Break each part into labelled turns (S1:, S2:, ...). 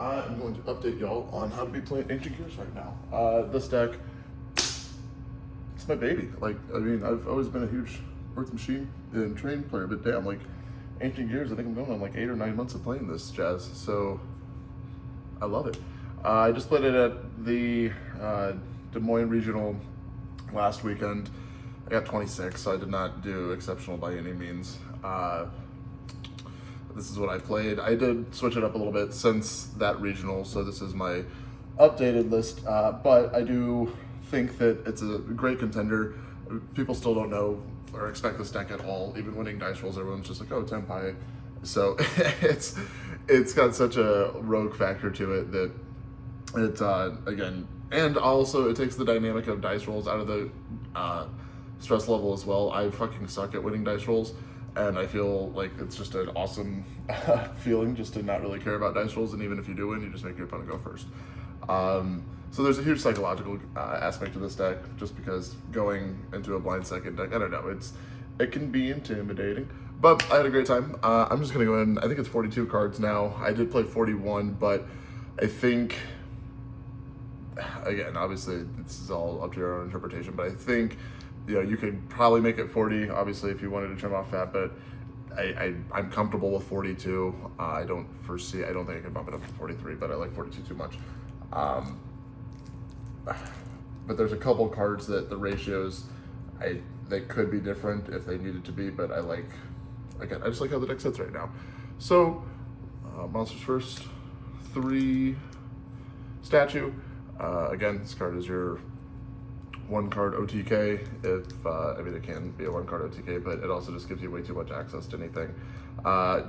S1: I'm going to update y'all on how to be playing Ancient Gears right now. This deck, it's my baby. Like, I mean, I've always been a huge Earth Machine and Train player, but damn, like, Ancient Gears, I think I'm going on like 8 or 9 months of playing this jazz, so I love it. I just played it at the Des Moines Regional last weekend. I got 26, so I did not do exceptional by any means. This is what I played. I did switch it up a little bit since that regional, so this is my updated list, but I do think that it's a great contender. People still don't know or expect this deck at all. Even winning dice rolls, everyone's just like, oh, Tenpai. So it's got such a rogue factor to it that it, again, and also it takes the dynamic of dice rolls out of the stress level as well. I fucking suck at winning dice rolls, and I feel like it's just an awesome feeling just to not really care about dice rolls, and even if you do win, you just make your opponent go first. So there's a huge psychological aspect to this deck, just because going into a blind second deck, I don't know, it can be intimidating, but I had a great time. I'm just gonna go in, I think it's 42 cards now. I did play 41, but I think, again, obviously this is all up to your own interpretation, but I think, you know, you could probably make it 40, obviously, if you wanted to trim off fat, but I'm comfortable with 42. I don't think I can bump it up to 43, but I like 42 too much. But there's a couple cards that the ratios, they could be different if they needed to be, but I just like how the deck sits right now. So, monsters first, 3 statue. Again, this card is your 1-card OTK. I mean, it can be a 1-card OTK, but it also just gives you way too much access to anything.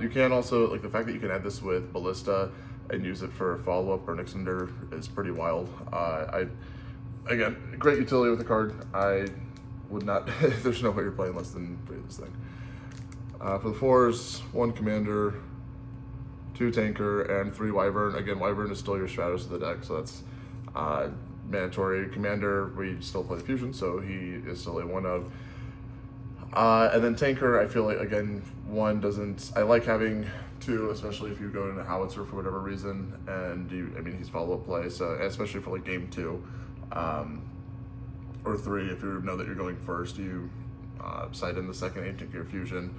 S1: You can also, like, the fact that you can add this with Ballista and use it for follow-up or Nixender is pretty wild. Again, great utility with the card. I would not, there's no way you're playing less than 3 of this thing. For the 4s, 1 Commander, 2 Tanker, and 3 Wyvern. Again, Wyvern is still your Stratos of the deck, so that's mandatory. Commander, we still play the Fusion, so he is still a 1 of. And then Tanker, I feel like, again, 1 doesn't, I like having 2, especially if you go into Howitzer for whatever reason, and I mean, he's follow-up play, so especially for like game 2, or 3, if you know that you're going first, you sight in the second Ancient Gear Fusion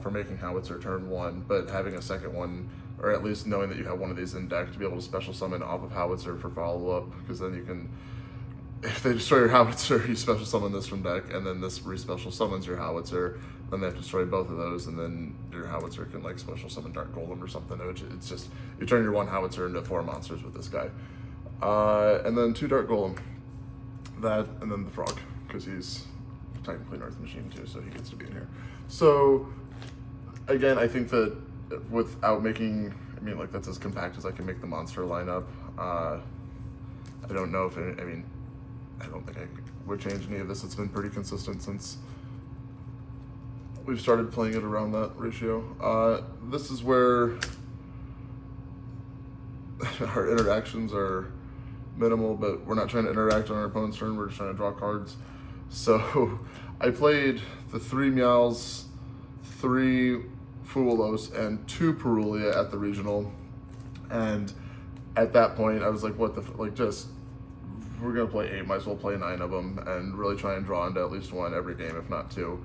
S1: for making Howitzer turn 1, but having a second one, or at least knowing that you have one of these in deck to be able to special summon off of Howitzer for follow-up, because then you can, if they destroy your Howitzer, you special summon this from deck, and then this re-special summons your Howitzer, then they have to destroy both of those, and then your Howitzer can like special summon Dark Golem or something, which it's just, you turn your 1 Howitzer into 4 monsters with this guy. And then 2 Dark Golem, that, and then the Frog, because he's technically an Earth Machine too, so he gets to be in here. So, again, I think that without making, I mean, like, that's as compact as I can make the monster lineup. I don't know if, I don't think I would change any of this. It's been pretty consistent since we've started playing it around that ratio. This is where our interactions are minimal, but we're not trying to interact on our opponent's turn, we're just trying to draw cards. So I played the 3 Meows, 3 Fuelos, and 2 Perulia at the regional, and at that point I was like, what the we're gonna play 8, might as well play 9 of them and really try and draw into at least 1 every game, if not 2,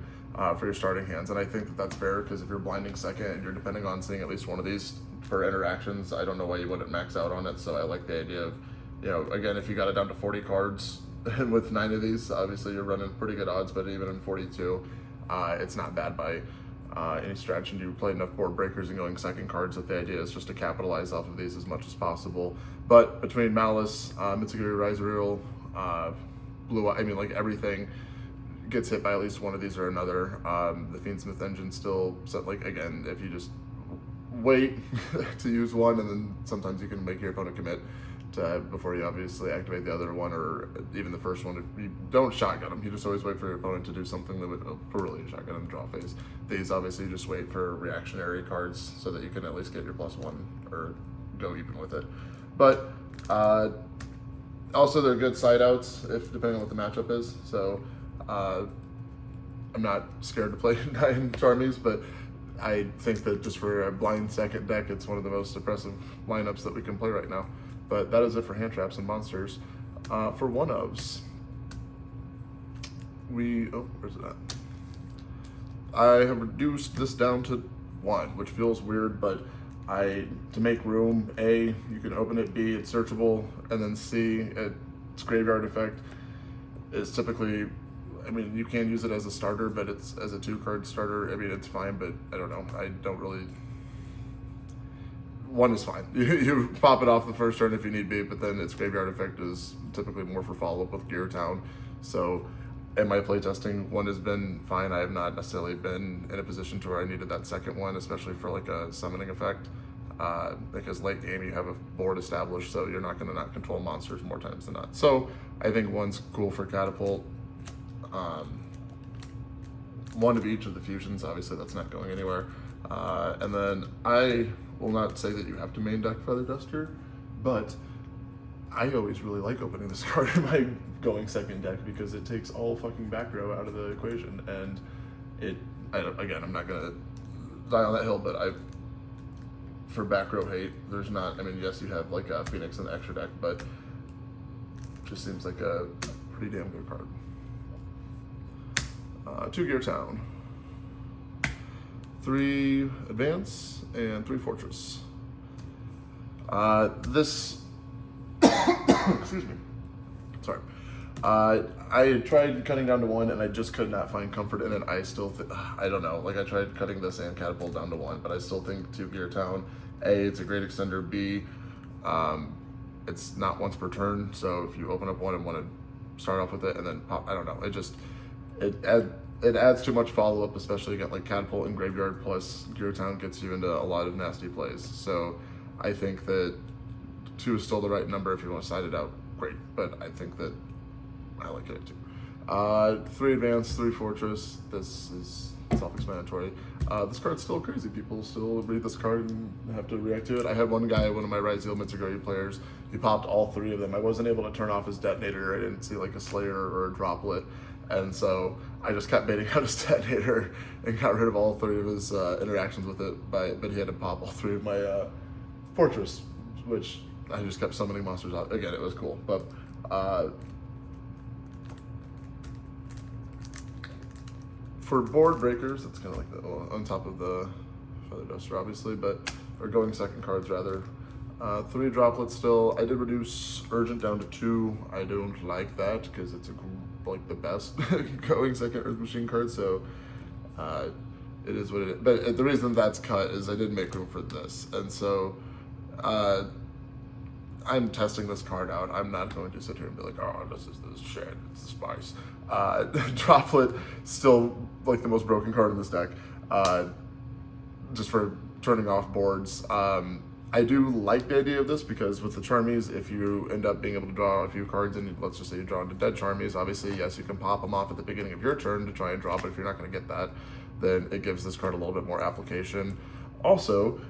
S1: for your starting hands. And I think that that's fair, because if you're blinding second and you're depending on seeing at least 1 of these for interactions, I don't know why you wouldn't max out on it. So I like the idea of, you know, again, if you got it down to 40 cards and with 9 of these, obviously you're running pretty good odds, but even in 42, it's not bad by any stretch, and you play enough board breakers and going second cards that the idea is just to capitalize off of these as much as possible. But between Malice, Mitsugiri Rizuril, Blue Eye, I mean, like, everything gets hit by at least 1 of these or another. The Fiendsmith Engine still, like, again, if you just wait to use 1, and then sometimes you can make your opponent commit to, before you obviously activate the other one, or even the first one. If you don't shotgun them, you just always wait for your opponent to do something that would Perulia shotgun in the draw phase. These, obviously, you just wait for reactionary cards so that you can at least get your +1 or go even with it. But also, they're good side outs if depending on what the matchup is. So I'm not scared to play 9 Charmies, but I think that just for a blind second deck, it's one of the most oppressive lineups that we can play right now. But that is it for hand traps and monsters. For one-ofs, where's it at? I have reduced this down to 1, which feels weird, but to make room, A, you can open it, B, it's searchable, and then C, its graveyard effect is typically, I mean, you can use it as a starter, but it's as a 2-card starter. I mean, it's fine, but I don't know. I don't really. 1 is fine. You pop it off the first turn if you need be, but then its graveyard effect is typically more for follow-up with Gear Town. So in my playtesting, 1 has been fine. I have not necessarily been in a position to where I needed that second one, especially for like a summoning effect. Because late game you have a board established, so you're not going to not control monsters more times than not. So I think 1's cool for Catapult. 1 of each of the fusions, obviously that's not going anywhere. And then I will not say that you have to main deck Feather Duster, but I always really like opening this card in my going second deck because it takes all fucking back row out of the equation, and again, I'm not gonna die on that hill, but for back row hate, there's not, I mean, yes, you have like a Phoenix in the extra deck, but just seems like a pretty damn good card. 2 Gear Town, 3 Advance, and 3 Fortress. This, excuse me, sorry. I tried cutting down to 1 and I just could not find comfort in it. I still, I don't know, like I tried cutting this and Catapult down to 1, but I still think 2 Gear Town, A, it's a great extender, B, it's not once per turn, so if you open up 1 and want to start off with it and then pop, I don't know, it adds too much follow-up, especially again like Catapult and Graveyard plus Gear Town gets you into a lot of nasty plays. So I think that 2 is still the right number if you want to side it out, great, but I think that I like it too. 3 Advance, 3 Fortress, this is self-explanatory. This card's still crazy. People still read this card and have to react to it. I had one guy, one of my Ryzeal Mitsuguri players, he popped all 3 of them. I wasn't able to turn off his detonator. I didn't see like a Slayer or a Droplet. And so I just kept baiting out his detonator and got rid of all 3 of his interactions with it. But he had to pop all 3 of my Fortress, which I just kept summoning monsters out. Again, it was cool. But for board breakers, it's kind of like on top of the Feather Duster, obviously, or going second cards rather. 3 Droplets still. I did reduce Urgent down to 2. I don't like that because it's like the best going second Earth Machine card, so it is what it is. But the reason that's cut is I didn't make room for this, and so I'm testing this card out. I'm not going to sit here and be like, oh, this is this shit, it's the spice. Droplet, still like the most broken card in this deck, just for turning off boards. I do like the idea of this because with the Charmies, if you end up being able to draw a few cards and let's just say you draw into dead Charmies, obviously, yes, you can pop them off at the beginning of your turn to try and drop it. If you're not going to get that, then it gives this card a little bit more application. Also,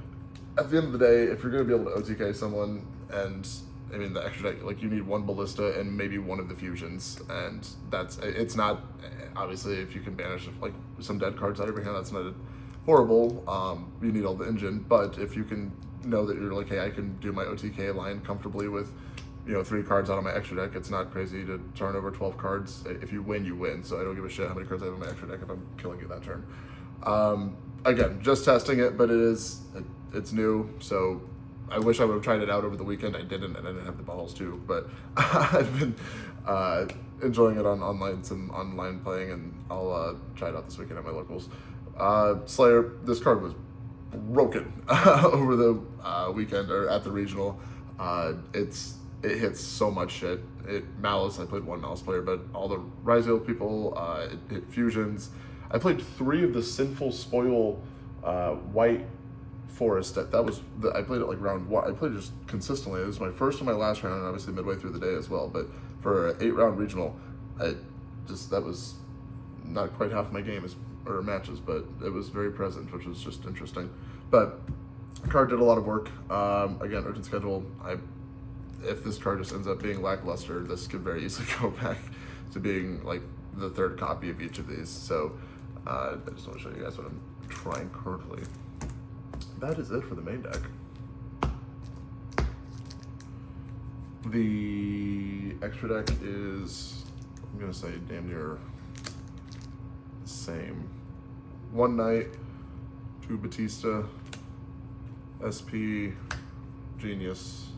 S1: at the end of the day, if you're going to be able to OTK someone, and I mean the extra deck, like you need 1 Ballista and maybe 1 of the fusions, and it's not, obviously if you can banish like some dead cards out of your hand, that's not horrible. You need all the engine, but if you can know that you're like, hey, I can do my OTK line comfortably with 3 cards out of my extra deck, it's not crazy to turn over 12 cards. If you win, you win, so I don't give a shit how many cards I have in my extra deck if I'm killing you that turn. Again, just testing it, but it's new, so I wish I would have tried it out over the weekend. I didn't, and I didn't have the balls to, but I've been enjoying it on some online playing, and I'll try it out this weekend at my locals. Slayer, this card was broken over the weekend or at the regional. It hits so much shit. Malice, I played 1 Malice player, but all the Ryzeal people, it hit fusions. I played 3 of the Sinful Spoil white forest. I played it like round 1. I played it just consistently. It was my first and my last round, and obviously midway through the day as well. But for an 8-round regional, that was not quite half my game or matches, but it was very present, which was just interesting. But the card did a lot of work. Again, urgent schedule. If this card just ends up being lackluster, this could very easily go back to being like the 3rd copy of each of these. So I just want to show you guys what I'm trying currently. That is it for the main deck. The extra deck is, I'm gonna say, damn near the same. One Knight, two Batista, SP, Genius,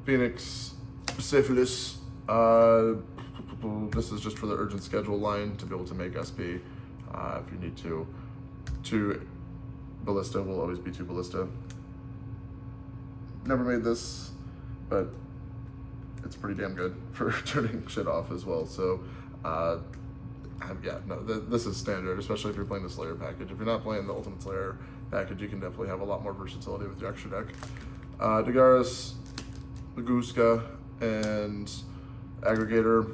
S1: Phoenix, Syphilis. This is just for the urgent schedule line to be able to make SP if you need to. Two Ballista will always be two Ballista. Never made this, but it's pretty damn good for turning shit off as well. So, yeah, no, this is standard, especially if you're playing the Slayer package. If you're not playing the Ultimate Slayer package, you can definitely have a lot more versatility with your extra deck. Dagaris, Baguska, and Aggregator.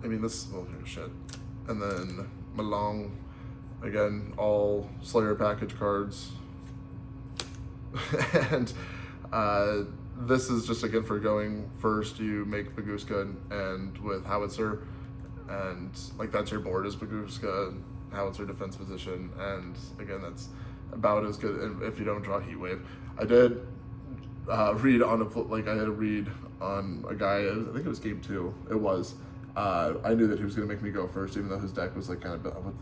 S1: I mean, this, well, shit. And then Malong, again, all Slayer package cards. And this is just, again, for going first, you make Baguska and with Howitzer, and like that's your board is Baguska, Howitzer defense position, and again, that's about as good if you don't draw Heat Wave. I did read on I had a read on a guy, I think it was game 2, it was. I knew that he was going to make me go first, even though his deck was like kind of, what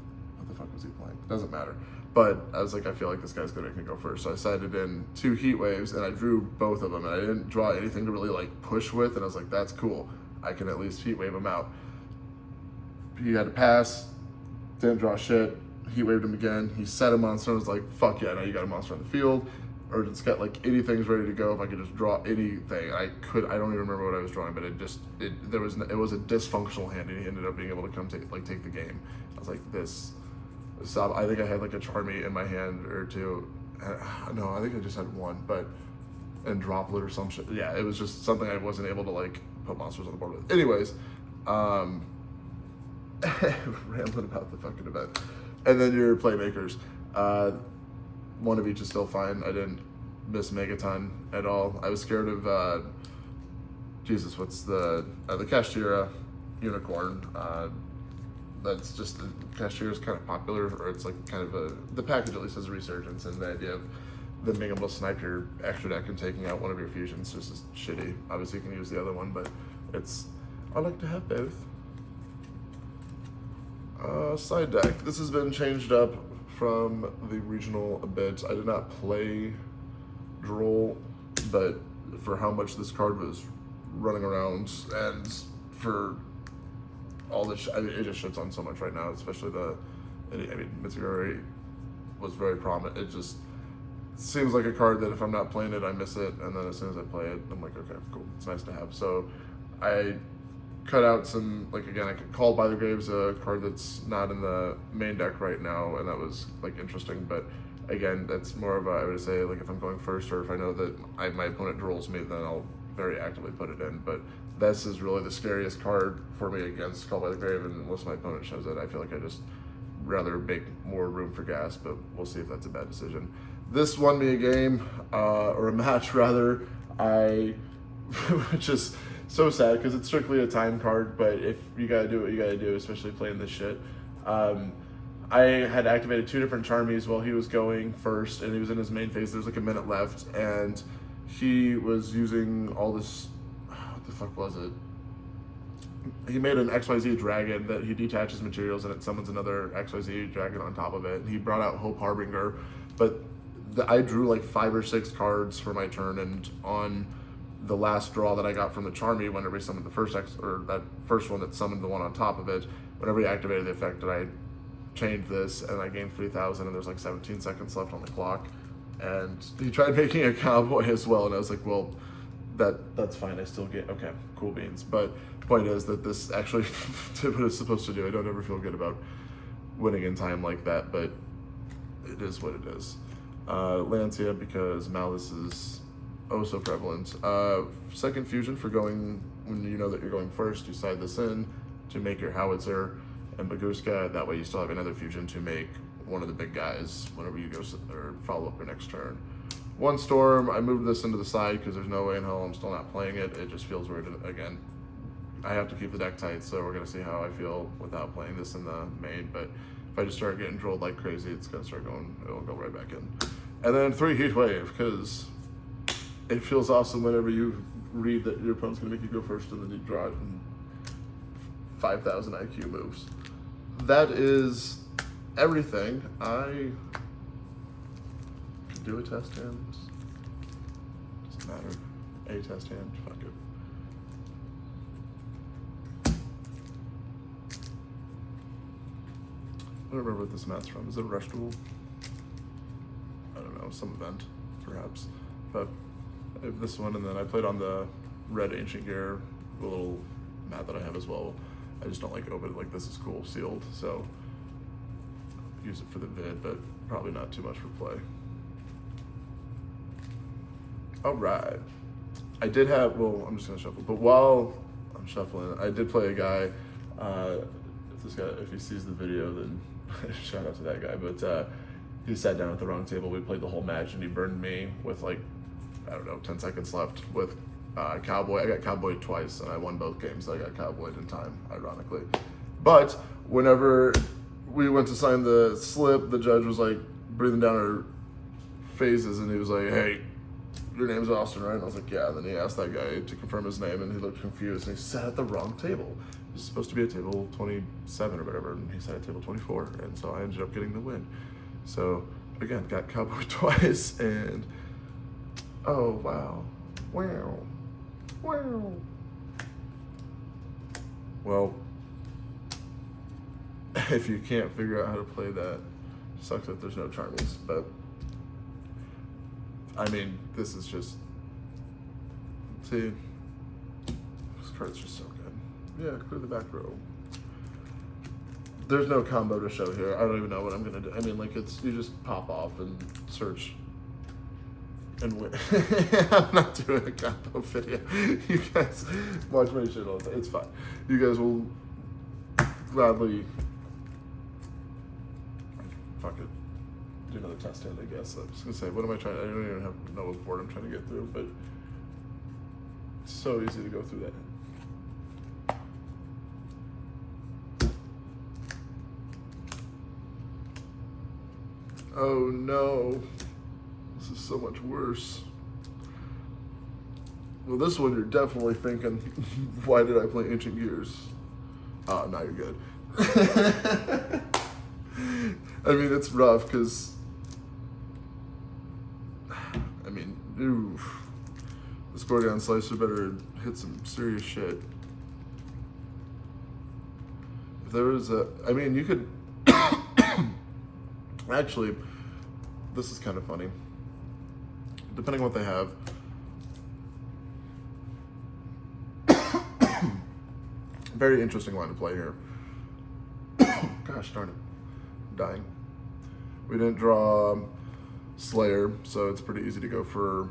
S1: the fuck was he playing? Doesn't matter. But I was like, I feel like this guy's going to make me go first. So I sided in 2 Heat Waves, and I drew both of them, and I didn't draw anything to really like push with, and I was like, that's cool. I can at least Heat Wave him out. He had to pass, didn't draw shit, Heat Waved him again. He set a monster, and I was like, fuck yeah, now you got a monster on the field. Urgent Scat, like anything's ready to go. If I could just draw anything, I don't even remember what I was drawing, but it was a dysfunctional hand, and he ended up being able to come take the game. I was like, this. So I think I had like a Charmy in my hand or two. No, I think I just had one, and Droplet or some shit. Yeah, it was just something I wasn't able to like put monsters on the board with. Anyways, rambling about the fucking event. And then your playmakers. One of each is still fine. I didn't miss Megaton at all. I was scared of Jesus, what's the Kashtira Unicorn. That's just, the Kashtira is kind of popular, or it's like kind of the package at least has a resurgence, and the idea of them being able to snipe your extra deck and taking out one of your fusions just is shitty. Obviously you can use the other one, but I like to have both. Side deck. This has been changed up from the regional a bit. I did not play Droll, but for how much this card was running around and for all this, it just shits on so much right now, especially Mitsuguri was very prominent. It just seems like a card that if I'm not playing it, I miss it, and then as soon as I play it, I'm like, okay, cool, it's nice to have. So I cut out some, like, again, I Called by the Graves, a card that's not in the main deck right now, and that was like interesting, but again, that's more of a, I would say, like if I'm going first, or if I know that my opponent drolls me, then I'll very actively put it in. But this is really the scariest card for me against Called by the Grave, and unless my opponent shows it, I feel like I just rather make more room for gas, but we'll see if that's a bad decision. This won me a game, or a match rather, which is so sad because it's strictly a time card, but if you gotta do what you gotta do, especially playing this shit. I had activated 2 different Charmies while he was going first, and he was in his main phase. There's like a minute left, and he was using all this, what the fuck was it? He made an XYZ dragon that he detaches materials and it summons another XYZ dragon on top of it. And he brought out Hope Harbinger, but I drew like 5 or 6 cards for my turn, and on the last draw that I got from the Charmy, whenever he summoned the first that first one that summoned the one on top of it, whenever he activated the effect, that I changed this, and I gained 3,000, and there's like 17 seconds left on the clock. And he tried making a cowboy as well, and I was like, well, that's fine, I still get, okay, cool beans. But the point is that this actually did what it's supposed to do. I don't ever feel good about winning in time like that, but it is what it is. Lancia, because Malice is oh so prevalent. Second fusion for going, when you know that you're going first, you side this in to make your Howitzer and Baguska. That way you still have another fusion to make one of the big guys whenever you go or follow up your next turn. One Storm, I moved this into the side because there's no way in hell I'm still not playing it. It just feels weird, again, I have to keep the deck tight, so we're gonna see how I feel without playing this in the main. But if I just start getting drilled like crazy, it's gonna start going. It'll go right back in. And then 3 Heat Wave, because it feels awesome whenever you read that your opponent's gonna make you go first, and then you draw it and 5,000 IQ moves. That is everything. I could do a test hand. Doesn't matter. A test hand. Fuck it. I don't remember what this mat's from. Is it a Rush Duel? I don't know, some event, perhaps. But I have this one, and then I played on the red Ancient Gear, a little mat that I have as well. I just don't like open it. Like, this is cool, sealed, so use it for the vid, but probably not too much for play. All right. I did have, well, I'm just gonna shuffle, but while I'm shuffling, I did play a guy, if he sees the video, then shout out to that guy, but he sat down at the wrong table. We played the whole match, and he burned me with, like, I don't know, 10 seconds left with Cowboy. I got Cowboyed twice, and I won both games. I got Cowboyed in time, ironically. But whenever we went to sign the slip, the judge was, like, breathing down our faces, and he was like, hey, your name's Austin, right? And I was like, yeah. And then he asked that guy to confirm his name, and he looked confused, and he sat at the wrong table. It was supposed to be at table 27 or whatever, and he sat at table 24, and so I ended up getting the win. So, again, got Cowboy twice, and oh, wow. Wow. Wow. Well, if you can't figure out how to play that, sucks that there's no Charmies, but I mean, this is just, see, this card's just so good. Yeah, clear the back row. There's no combo to show here. I don't even know what I'm gonna do. I mean, like, it's, you just pop off and search and win. I'm not doing a combo video. You guys watch my shit all the time. It's fine. You guys will gladly, fuck it, do another test hand, I guess. I'm just gonna say, what am I trying? I don't even know what board I'm trying to get through, but it's so easy to go through that. Oh no, this is so much worse. Well, this one you're definitely thinking, why did I play Ancient Gears? Oh, now you're good. I mean, it's rough because, I mean, oof. This Gorgon Slicer better hit some serious shit. If there was a, I mean, you could, actually, this is kind of funny. Depending on what they have. Very interesting line to play here. Gosh darn it. I'm dying. We didn't draw Slayer, so it's pretty easy to go for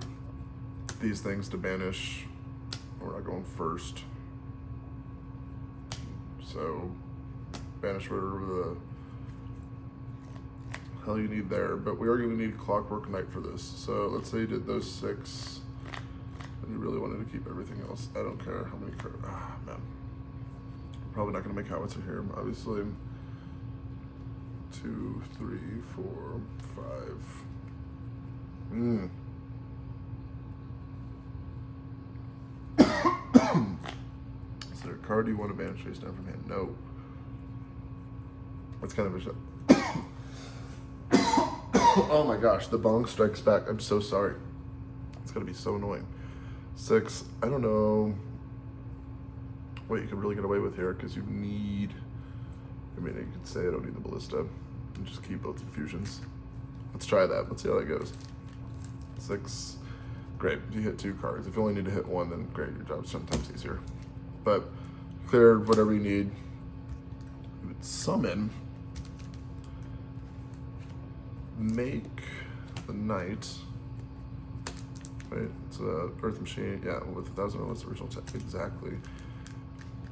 S1: these things to banish. We're not going first. So, banish whatever the hell you need there, but we are going to need Clockwork Knight for this. So let's say you did those 6, and you really wanted to keep everything else. I don't care how many cards. Ah, man. Probably not going to make Howitzer here, obviously. 2, 3, 4, 5. Is there a card you want to banish face down from hand? No. That's kind of a shot. Oh my gosh, the bong strikes back. I'm so sorry. It's gonna be so annoying. 6, I don't know what you could really get away with here, because you need, I mean, you could say I don't need the Ballista and just keep both infusions. Let's try that. Let's see how that goes. 6, great. You hit 2 cards. If you only need to hit 1, then great. Your job's sometimes easier. But clear whatever you need. You would summon. Make the Knight. Wait, it's a Earth Machine. Yeah, with 1,000 elements, original tech. Exactly.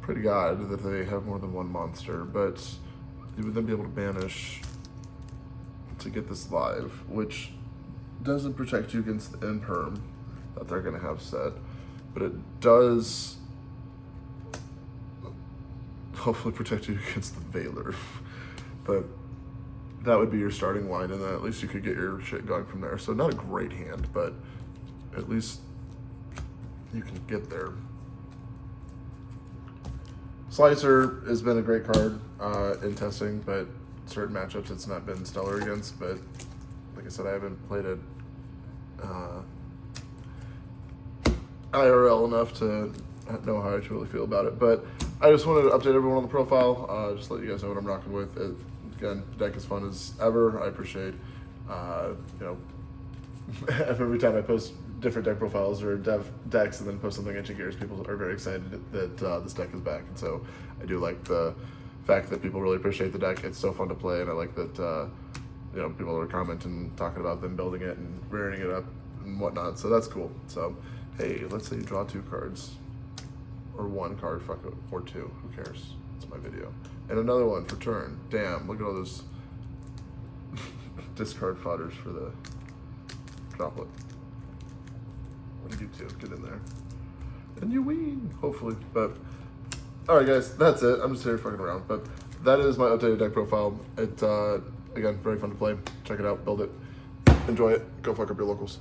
S1: Pretty odd that they have more than one monster, but you would then be able to banish to get this live, which doesn't protect you against the imperm that they're going to have set, but it does hopefully protect you against the Veiler. But that would be your starting line, and then at least you could get your shit going from there. So not a great hand, but at least you can get there. Slicer has been a great card in testing, but certain matchups it's not been stellar against. But like I said, I haven't played it IRL enough to know how I truly feel about it. But I just wanted to update everyone on the profile, just let you guys know what I'm rocking with. Again, the deck is fun as ever. I appreciate, every time I post different deck profiles or decks and then post something Ancient Gears, people are very excited that this deck is back. And so I do like the fact that people really appreciate the deck. It's so fun to play, and I like that people are commenting, talking about them building it and rearing it up and whatnot. So that's cool. So hey, let's say you draw 2 cards. Or 1 card, fuck it, or 2, who cares? It's my video. And another one for turn. Damn, look at all those discard fodders for the droplet. What do you do? Get in there. And you win, hopefully. But, alright guys, that's it. I'm just here fucking around. But that is my updated deck profile. It, again, very fun to play. Check it out, build it, enjoy it, go fuck up your locals.